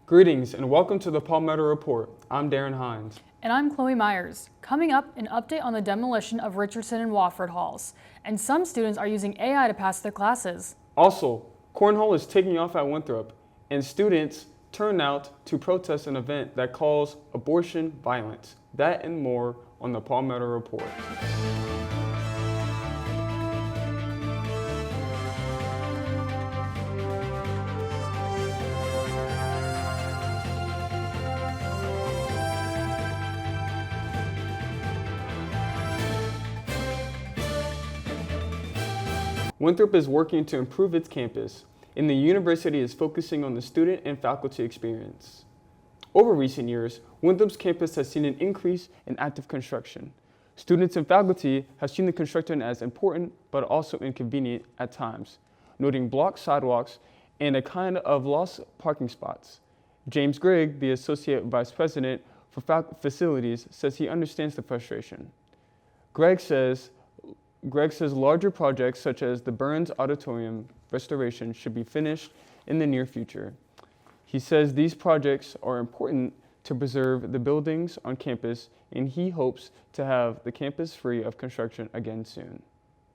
Greetings and welcome to the Palmetto Report. I'm Darren Hines. And I'm Chloe Myers. Coming up, an update on the demolition of Richardson and Wofford halls. And some students are using AI to pass their classes. Also, cornhole is taking off at Winthrop, and students turn out to protest an event that calls abortion violence. That and more on the Palmetto Report. Winthrop is working to improve its campus, and the university is focusing on the student and faculty experience. Over recent years, Winthrop's campus has seen an increase in active construction. Students and faculty have seen the construction as important but also inconvenient at times, noting blocked sidewalks and a kind of lost parking spots. James Grigg, the Associate Vice President for Facilities, says he understands the frustration. Greg says larger projects such as the Burns Auditorium restoration should be finished in the near future. He says these projects are important to preserve the buildings on campus, and he hopes to have the campus free of construction again soon.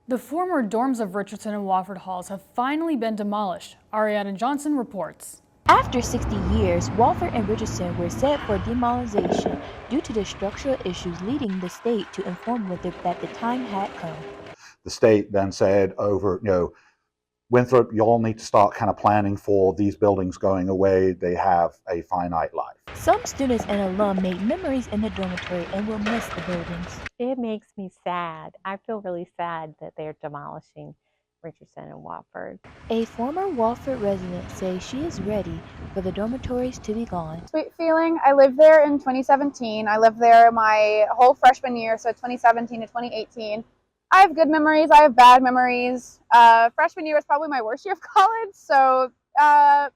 The former dorms of Richardson and Wofford halls have finally been demolished. Ariana Johnson reports. After 60 years, Wofford and Richardson were set for demolition due to the structural issues, leading the state to inform Winthrop that the time had come. The state then said Winthrop, you all need to start kind of planning for these buildings going away. They have a finite life. Some students and alum made memories in the dormitory and will miss the buildings. It makes me sad. I feel really sad that they're demolishing Richardson and Wofford. A former Wofford resident says she is ready for the dormitories to be gone. Sweet feeling. I lived there in 2017. I lived there my whole freshman year, so 2017 to 2018. I have good memories. I have bad memories. Freshman year was probably my worst year of college, so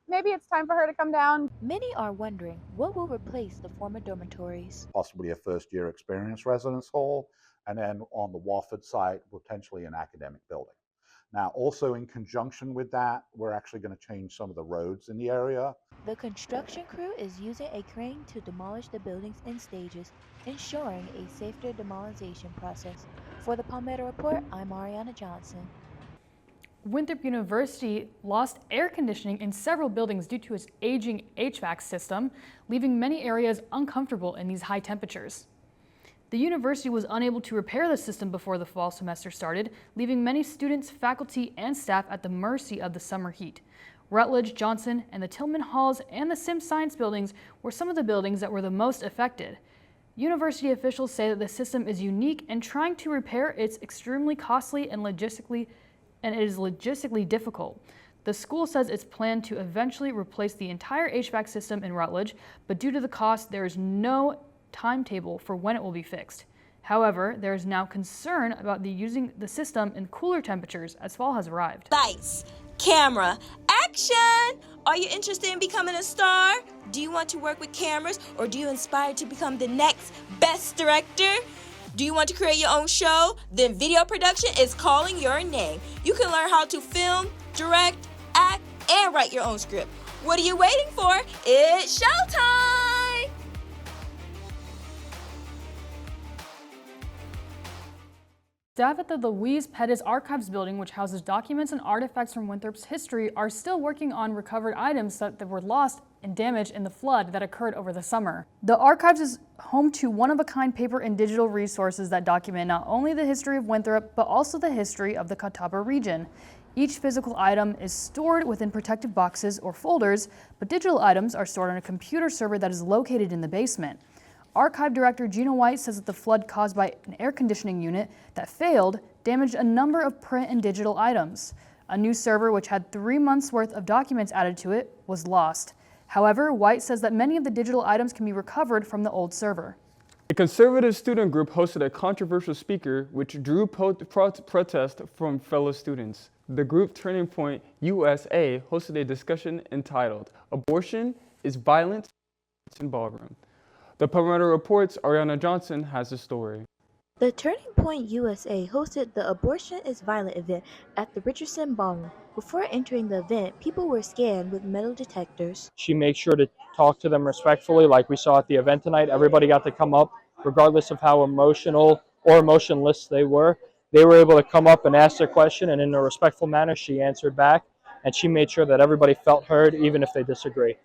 maybe it's time for her to come down. Many are wondering what will replace the former dormitories. Possibly a first-year experience residence hall, and then on the Wofford site, potentially an academic building. Now, also in conjunction with that, we're actually going to change some of the roads in the area. The construction crew is using a crane to demolish the buildings in stages, ensuring a safer demolition process. For the Palmetto Report, I'm Ariana Johnson. Winthrop University lost air conditioning in several buildings due to its aging HVAC system, leaving many areas uncomfortable in these high temperatures. The university was unable to repair the system before the fall semester started, leaving many students, faculty, and staff at the mercy of the summer heat. Rutledge, Johnson, and the Tillman Halls and the Sim Science buildings were some of the buildings that were the most affected. University officials say that the system is unique, and trying to repair it's extremely costly and it is logistically difficult. The school says it's planned to eventually replace the entire HVAC system in Rutledge, but due to the cost, there is no timetable for when it will be fixed. However, there is now concern about using the system in cooler temperatures as fall has arrived. Lights, camera, action! Are you interested in becoming a star? Do you want to work with cameras, or do you aspire to become the next best director? Do you want to create your own show? Then video production is calling your name. You can learn how to film, direct, act, and write your own script. What are you waiting for? It's showtime! Staff at the Louise Pettis Archives building, which houses documents and artifacts from Winthrop's history, are still working on recovered items that were lost and damaged in the flood that occurred over the summer. The archives is home to one-of-a-kind paper and digital resources that document not only the history of Winthrop, but also the history of the Catawba region. Each physical item is stored within protective boxes or folders, but digital items are stored on a computer server that is located in the basement. Archive Director Gina White says that the flood caused by an air conditioning unit that failed damaged a number of print and digital items. A new server, which had 3 months' worth of documents added to it, was lost. However, White says that many of the digital items can be recovered from the old server. A conservative student group hosted a controversial speaker which drew protest from fellow students. The group Turning Point USA hosted a discussion entitled "Abortion is Violence in Ballroom." The Palmetto Report's Ariana Johnson has the story. The Turning Point USA hosted the Abortion is Violent event at the Richardson Ballroom. Before entering the event, people were scanned with metal detectors. She made sure to talk to them respectfully, like we saw at the event tonight. Everybody got to come up, regardless of how emotional or emotionless they were. They were able to come up and ask their question, and in a respectful manner, she answered back, and she made sure that everybody felt heard, even if they disagree.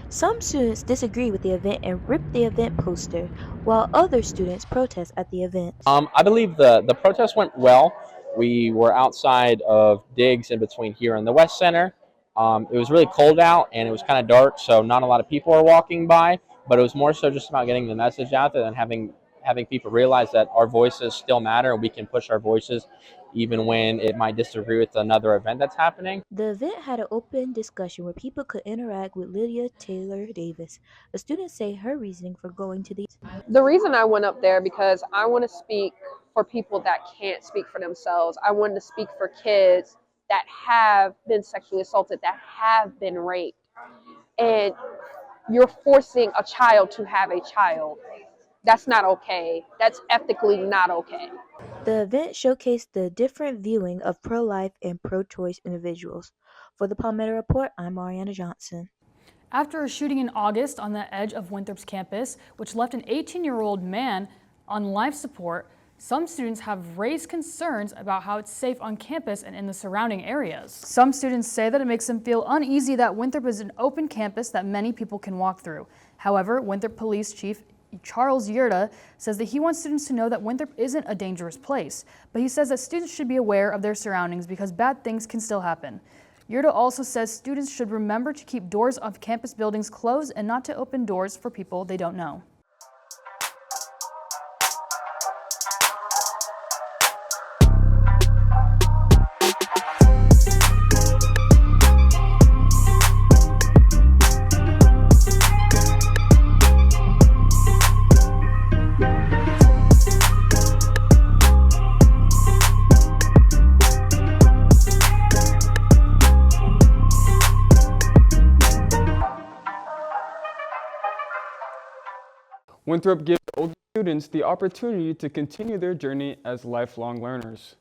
Some students disagree with the event and ripped the event poster, while other students protest at the event. I believe the protest went well. We were outside of Diggs in between here and the West Center. It was really cold out and it was kind of dark, so not a lot of people are walking by. But it was more so just about getting the message out there and having people realize that our voices still matter and we can push our voices even when it might disagree with another event that's happening. The event had an open discussion where people could interact with Lydia Taylor Davis. A student say her reasoning for going to the The reason I went up there because I want to speak for people that can't speak for themselves. I wanted to speak for kids that have been sexually assaulted, that have been raped. And you're forcing a child to have a child. That's not okay. That's ethically not okay. The event showcased the different viewing of pro-life and pro-choice individuals. For the Palmetto Report, I'm Ariana Johnson. After a shooting in August on the edge of Winthrop's campus, which left an 18-year-old man on life support, some students have raised concerns about how it's safe on campus and in the surrounding areas. Some students say that it makes them feel uneasy that Winthrop is an open campus that many people can walk through. However, Winthrop Police Chief Charles Yurda says that he wants students to know that Winthrop isn't a dangerous place, but he says that students should be aware of their surroundings because bad things can still happen. Yurda also says students should remember to keep doors of campus buildings closed and not to open doors for people they don't know. Winthrop gives older students the opportunity to continue their journey as lifelong learners.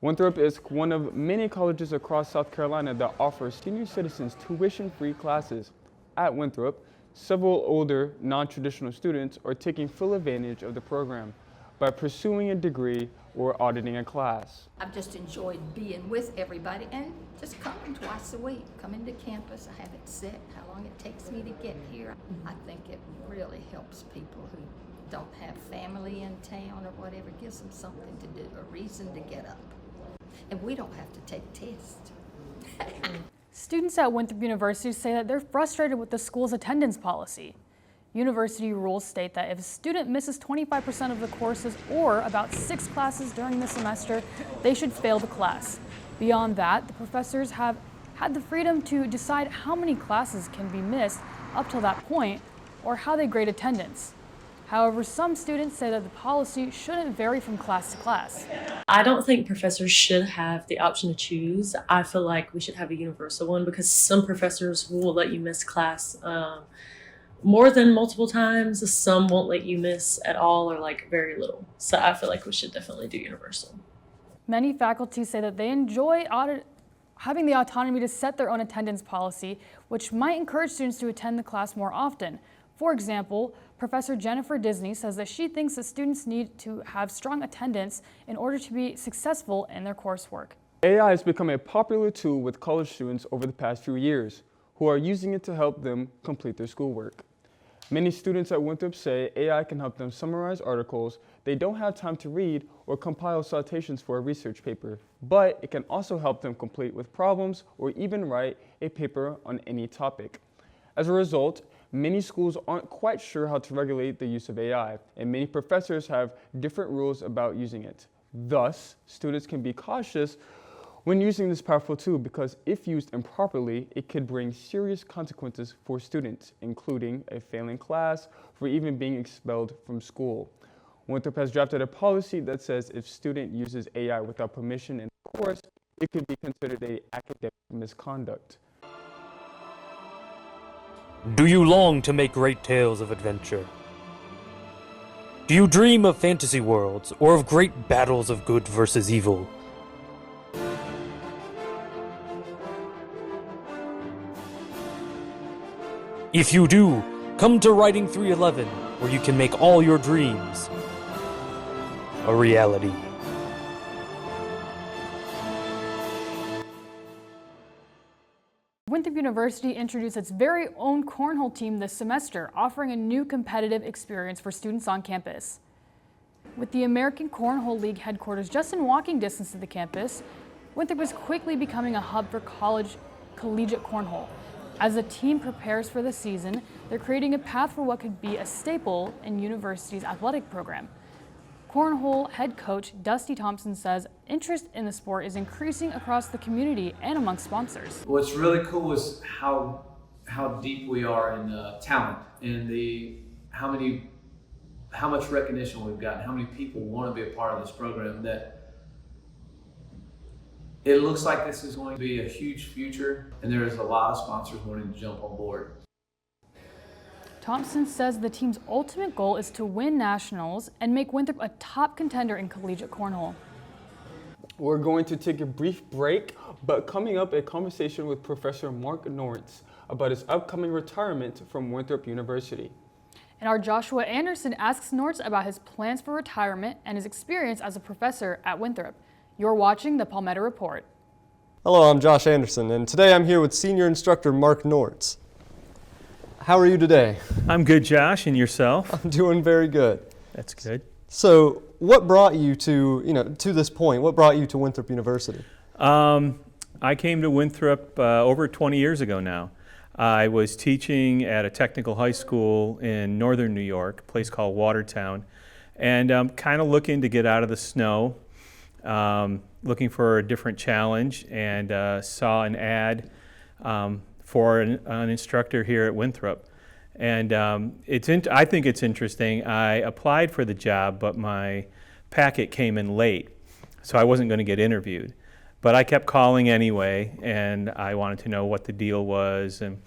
Winthrop is one of many colleges across South Carolina that offer senior citizens tuition-free classes. At Winthrop, several older, non-traditional students are taking full advantage of the program by pursuing a degree or auditing a class. I've just enjoyed being with everybody and just coming twice a week, coming to campus. I have it set how long it takes me to get here. I think it really helps people who don't have family in town or whatever, gives them something to do, a reason to get up. And we don't have to take tests. Students at Winthrop University say that they're frustrated with the school's attendance policy. University rules state that if a student misses 25% of the courses or about 6 classes during the semester, they should fail the class. Beyond that, the professors have had the freedom to decide how many classes can be missed up till that point or how they grade attendance. However, some students say that the policy shouldn't vary from class to class. I don't think professors should have the option to choose. I feel like we should have a universal one because some professors will let you miss class more than multiple times. Some won't let you miss at all or like very little. So I feel like we should definitely do universal. Many faculty say that they enjoy having the autonomy to set their own attendance policy, which might encourage students to attend the class more often. For example, Professor Jennifer Disney says that she thinks that students need to have strong attendance in order to be successful in their coursework. AI has become a popular tool with college students over the past few years, who are using it to help them complete their schoolwork. Many students at Winthrop say AI can help them summarize articles they don't have time to read or compile citations for a research paper, but it can also help them complete with problems or even write a paper on any topic. As a result, many schools aren't quite sure how to regulate the use of AI, and many professors have different rules about using it. Thus, students can be cautious when using this powerful tool because if used improperly, it could bring serious consequences for students, including a failing class or even being expelled from school. Winthrop has drafted a policy that says if student uses AI without permission in the course, it could be considered an academic misconduct. Do you long to make great tales of adventure? Do you dream of fantasy worlds or of great battles of good versus evil? If you do, come to Writing 311, where you can make all your dreams a reality. Winthrop University introduced its very own cornhole team this semester, offering a new competitive experience for students on campus. With the American Cornhole League headquarters just in walking distance to the campus, Winthrop is quickly becoming a hub for collegiate cornhole. As the team prepares for the season, they're creating a path for what could be a staple in university's athletic program. Cornhole head coach Dusty Thompson says interest in the sport is increasing across the community and among sponsors. What's really cool is how deep we are in talent and how much recognition we've gotten, how many people want to be a part of this program, that it looks like this is going to be a huge future, and there is a lot of sponsors wanting to jump on board. Thompson says the team's ultimate goal is to win nationals and make Winthrop a top contender in collegiate cornhole. We're going to take a brief break, but coming up, a conversation with Professor Mark Nortz about his upcoming retirement from Winthrop University. And our Joshua Anderson asks Nortz about his plans for retirement and his experience as a professor at Winthrop. You're watching the Palmetto Report. Hello, I'm Josh Anderson, and today I'm here with senior instructor Mark Nortz. How are you today? I'm good, Josh, and yourself? I'm doing very good. That's good. So, what brought you to this point? What brought you to Winthrop University? I came to Winthrop over 20 years ago now. I was teaching at a technical high school in northern New York, a place called Watertown, and kind of looking to get out of the snow, looking for a different challenge, and saw an ad for an instructor here at Winthrop. And I think it's interesting. I applied for the job, but my packet came in late, so I wasn't going to get interviewed. But I kept calling anyway, and I wanted to know what the deal was. And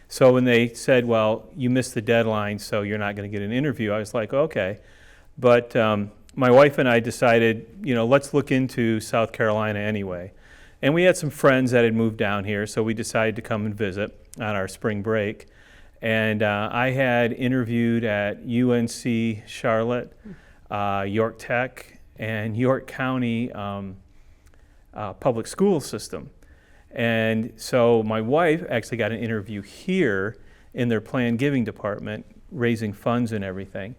so when they said, well, you missed the deadline, so you're not going to get an interview, I was like, okay. But my wife and I decided, let's look into South Carolina anyway. And we had some friends that had moved down here, so we decided to come and visit on our spring break. And I had interviewed at UNC Charlotte, York Tech, and York County public school system. And so my wife actually got an interview here in their planned giving department, raising funds and everything.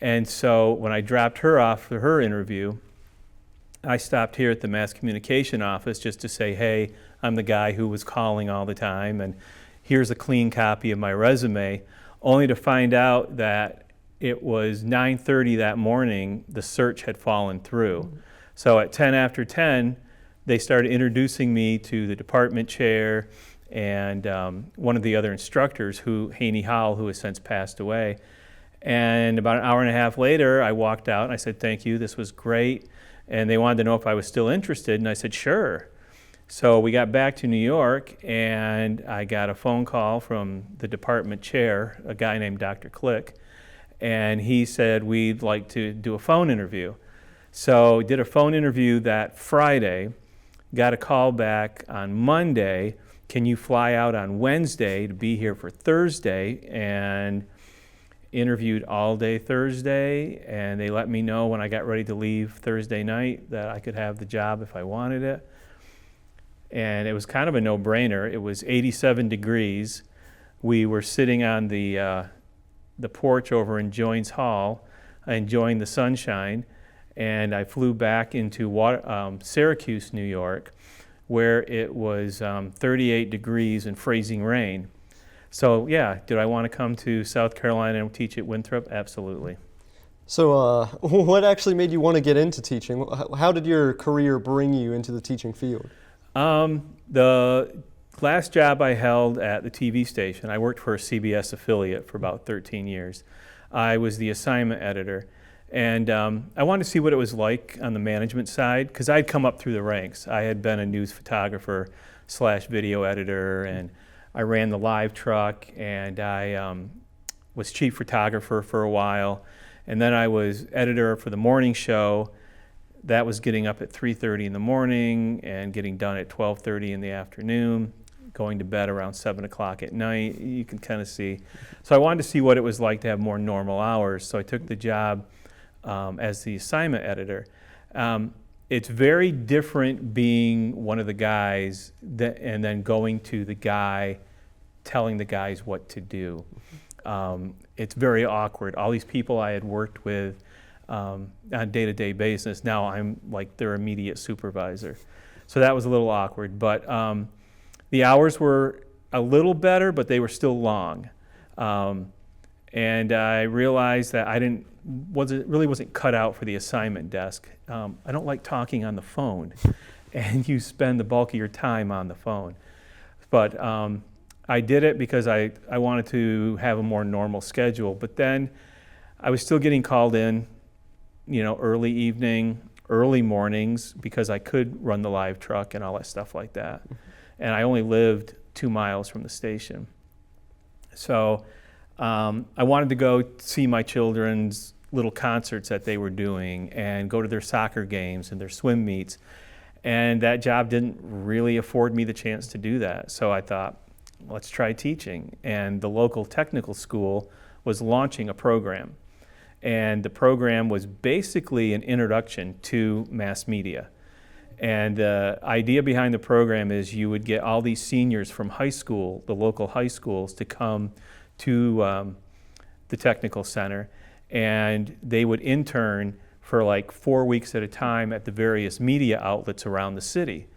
And so when I dropped her off for her interview, I stopped here at the mass communication office just to say, hey, I'm the guy who was calling all the time, and here's a clean copy of my resume, only to find out that it was 9:30 that morning, the search had fallen through. Mm-hmm. So at 10 after 10, they started introducing me to the department chair and one of the other instructors, Haney Howell, who has since passed away. And about an hour and a half later, I walked out and I said, thank you, this was great. And they wanted to know if I was still interested, and I said, sure. So we got back to New York, and I got a phone call from the department chair, a guy named Dr. Click, and he said, we'd like to do a phone interview. So did a phone interview that Friday, got a call back on Monday, can you fly out on Wednesday to be here for Thursday, and interviewed all day Thursday, and they let me know when I got ready to leave Thursday night that I could have the job if I wanted it. And it was kind of a no-brainer. It was 87 degrees. We were sitting on the porch over in Joines Hall, enjoying the sunshine, and I flew back into Syracuse, New York, where it was 38 degrees and freezing rain. So yeah, did I want to come to South Carolina and teach at Winthrop? Absolutely. So what actually made you want to get into teaching? How did your career bring you into the teaching field? The last job I held at the TV station, I worked for a CBS affiliate for about 13 years. I was the assignment editor. And I wanted to see what it was like on the management side, because I'd come up through the ranks. I had been a news photographer / video editor, and I ran the live truck, and I was chief photographer for a while, and then I was editor for the morning show. That was getting up at 3:30 in the morning and getting done at 12:30 in the afternoon. going to bed around 7 o'clock at night. You can kind of see. So I wanted to see what it was like to have more normal hours. So I took the job as the assignment editor. It's very different being one of the guys and then going to the guy, telling the guys what to do. It's very awkward. All these people I had worked with on a day-to-day basis, now I'm like their immediate supervisor. So that was a little awkward, but the hours were a little better, but they were still long. And I realized that I really wasn't cut out for the assignment desk. I don't like talking on the phone, and you spend the bulk of your time on the phone. But I did it because I wanted to have a more normal schedule. But then I was still getting called in, early evening, early mornings, because I could run the live truck and all that stuff like that. And I only lived 2 miles from the station. So I wanted to go see my children's little concerts that they were doing and go to their soccer games and their swim meets. And that job didn't really afford me the chance to do that. So I thought, let's try teaching. And the local technical school was launching a program. And the program was basically an introduction to mass media. And the idea behind the program is you would get all these seniors from high school, the local high schools, to come to the technical center, and they would intern for like 4 weeks at a time at the various media outlets around the city.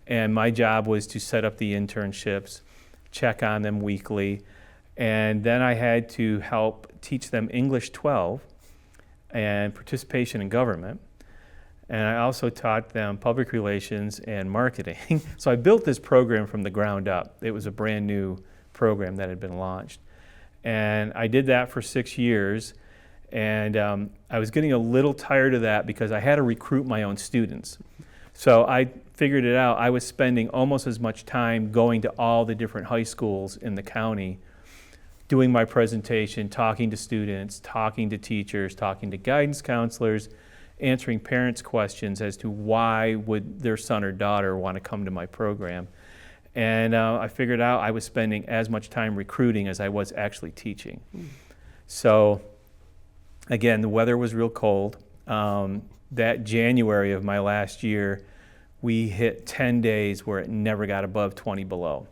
And my job was to set up the internships, check on them weekly, and then I had to help teach them English 12 and participation in government. And I also taught them public relations and marketing. So I built this program from the ground up. It was a brand new program that had been launched. And I did that for 6 years. And I was getting a little tired of that because I had to recruit my own students. So I figured it out. I was spending almost as much time going to all the different high schools in the county, doing my presentation, talking to students, talking to teachers, talking to guidance counselors, answering parents' questions as to why would their son or daughter want to come to my program. And I figured out I was spending as much time recruiting as I was actually teaching. So again, the weather was real cold. That January of my last year, we hit 10 days where it never got above 20 below.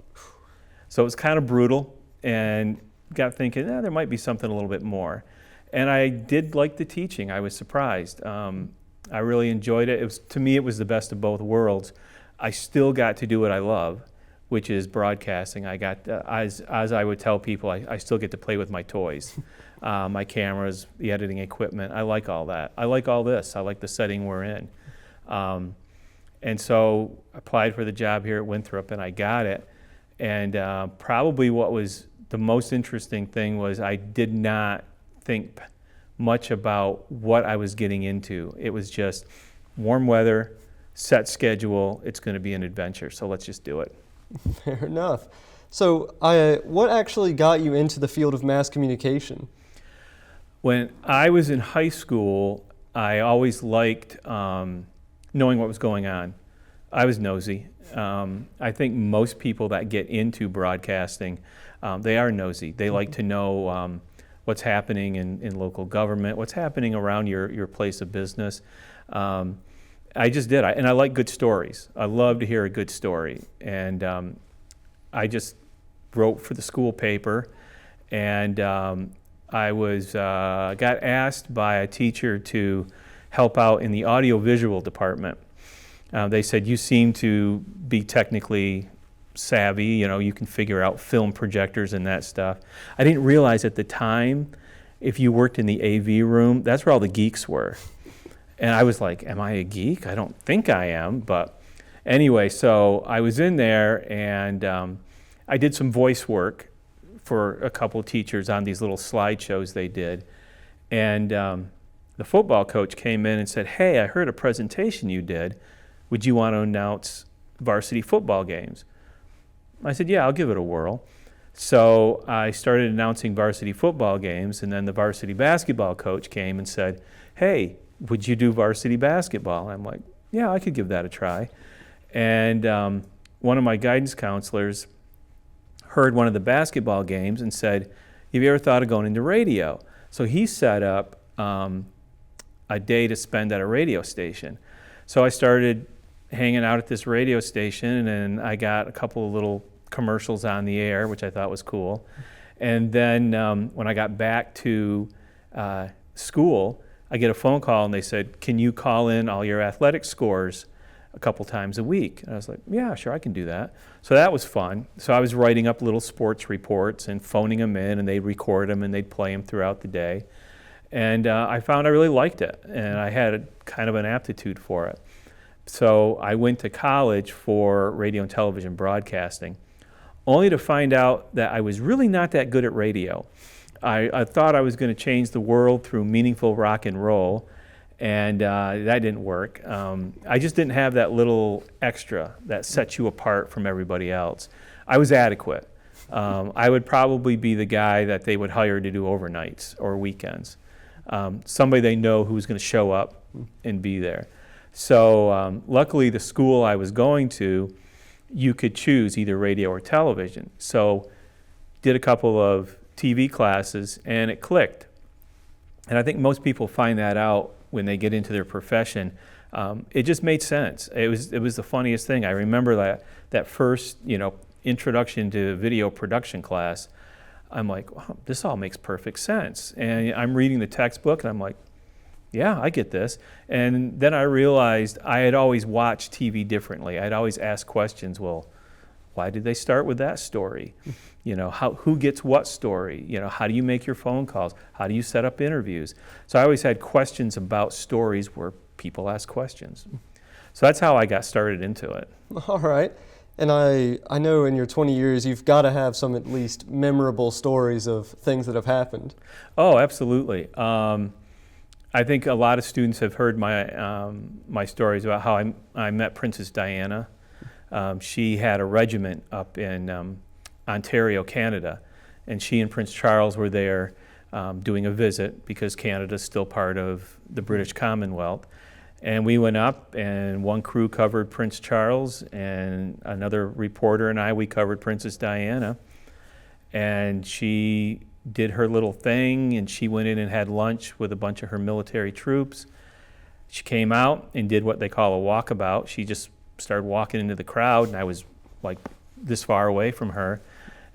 So it was kind of brutal, and got thinking, there might be something a little bit more. And I did like the teaching. I was surprised. I really enjoyed it. To me, it was the best of both worlds. I still got to do what I love, which is broadcasting. I got, as I would tell people, I still get to play with my toys, my cameras, the editing equipment. I like all that. I like all this. I like the setting we're in. And so I applied for the job here at Winthrop, and I got it. And probably what was the most interesting thing was I did not think much about what I was getting into. It was just warm weather, set schedule, it's going to be an adventure, so let's just do it. Fair enough. So what actually got you into the field of mass communication? When I was in high school, I always liked knowing what was going on. I was nosy. I think most people that get into broadcasting, they are nosy. They like to know what's happening in local government, what's happening around your place of business. I just did. And I like good stories. I love to hear a good story. And I just wrote for the school paper, and I got asked by a teacher to help out in the audiovisual department. They said, you seem to be technically savvy, you can figure out film projectors and that stuff. I didn't realize at the time, if you worked in the AV room, that's where all the geeks were. And I was like, am I a geek? I don't think I am, but anyway, so I was in there, and I did some voice work for a couple of teachers on these little slideshows they did. And the football coach came in and said, hey, I heard a presentation you did. Would you want to announce varsity football games? I said, yeah, I'll give it a whirl. So I started announcing varsity football games, and then the varsity basketball coach came and said, hey, would you do varsity basketball? And I'm like, yeah, I could give that a try. And one of my guidance counselors heard one of the basketball games and said, have you ever thought of going into radio? So he set up a day to spend at a radio station. So I started hanging out at this radio station, and I got a couple of little commercials on the air, which I thought was cool. And then when I got back to school, I get a phone call and they said, can you call in all your athletic scores a couple times a week? And I was like, yeah, sure, I can do that. So that was fun. So I was writing up little sports reports and phoning them in, and they'd record them and they'd play them throughout the day. And I found I really liked it, and I had kind of an aptitude for it. So I went to college for radio and television broadcasting, only to find out that I was really not that good at radio. I thought I was going to change the world through meaningful rock and roll, and that didn't work. I just didn't have that little extra that sets you apart from everybody else. I was adequate. I would probably be the guy that they would hire to do overnights or weekends. Somebody they know who's going to show up and be there. So luckily the school I was going to, you could choose either radio or television. So did a couple of TV classes and it clicked. And I think most people find that out when they get into their profession. It just made sense. It was the funniest thing. I remember that first, introduction to video production class. I'm like, wow, this all makes perfect sense. And I'm reading the textbook and I'm like, yeah, I get this. And then I realized I had always watched TV differently. I'd always ask questions, well, why did they start with that story? Who gets what story? How do you make your phone calls? How do you set up interviews? So I always had questions about stories where people ask questions. So that's how I got started into it. All right. And I know in your 20 years, you've got to have some at least memorable stories of things that have happened. Oh, absolutely. I think a lot of students have heard my stories about how I met Princess Diana. She had a regiment up in Ontario, Canada, and she and Prince Charles were there doing a visit because Canada's still part of the British Commonwealth. And we went up, and one crew covered Prince Charles, and another reporter and we covered Princess Diana. And she did her little thing, and she went in and had lunch with a bunch of her military troops. She came out and did what they call a walkabout. She just started walking into the crowd, and I was like this far away from her.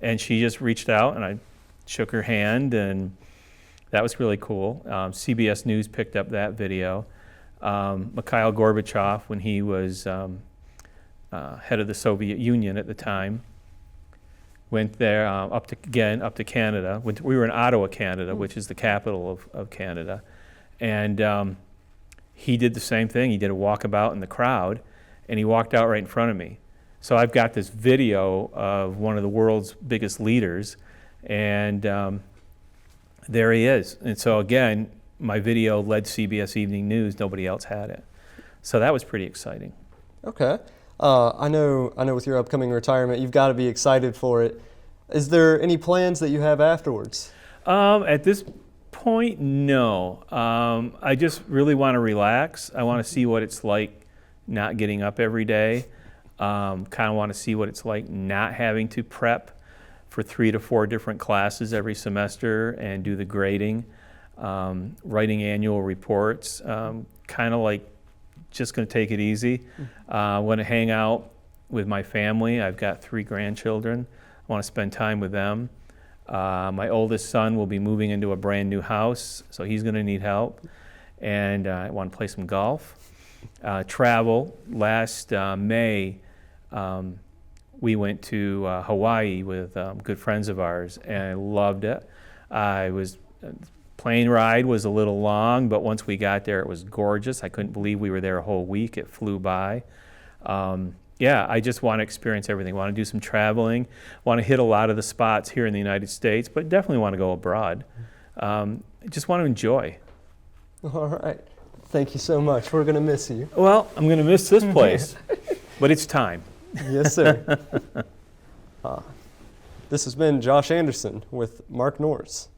And she just reached out, and I shook her hand, and that was really cool. CBS News picked up that video. Mikhail Gorbachev, when he was head of the Soviet Union at the time, went there up to Canada. We were in Ottawa, Canada, which is the capital of Canada. And he did the same thing. He did a walkabout in the crowd, and he walked out right in front of me. So I've got this video of one of the world's biggest leaders, and there he is. And so again, my video led CBS Evening News. Nobody else had it. So that was pretty exciting. Okay. I know with your upcoming retirement, you've got to be excited for it. Is there any plans that you have afterwards? At this point, no. I just really want to relax. I want to see what it's like not getting up every day. Kind of want to see what it's like not having to prep for 3 to 4 different classes every semester and do the grading. Writing annual reports, kind of like just going to take it easy. I want to hang out with my family. I've got 3 grandchildren. I want to spend time with them. My oldest son will be moving into a brand new house, so he's going to need help. And I want to play some golf. Travel. Last May, we went to Hawaii with good friends of ours, and I loved it. Plane ride was a little long, but once we got there, it was gorgeous. I couldn't believe we were there a whole week. It flew by. Yeah, I just want to experience everything. I want to do some traveling. Want to hit a lot of the spots here in the United States, but definitely want to go abroad. Just want to enjoy. All right. Thank you so much. We're going to miss you. Well, I'm going to miss this place, but it's time. Yes, sir. This has been Josh Anderson with Mark Nortz.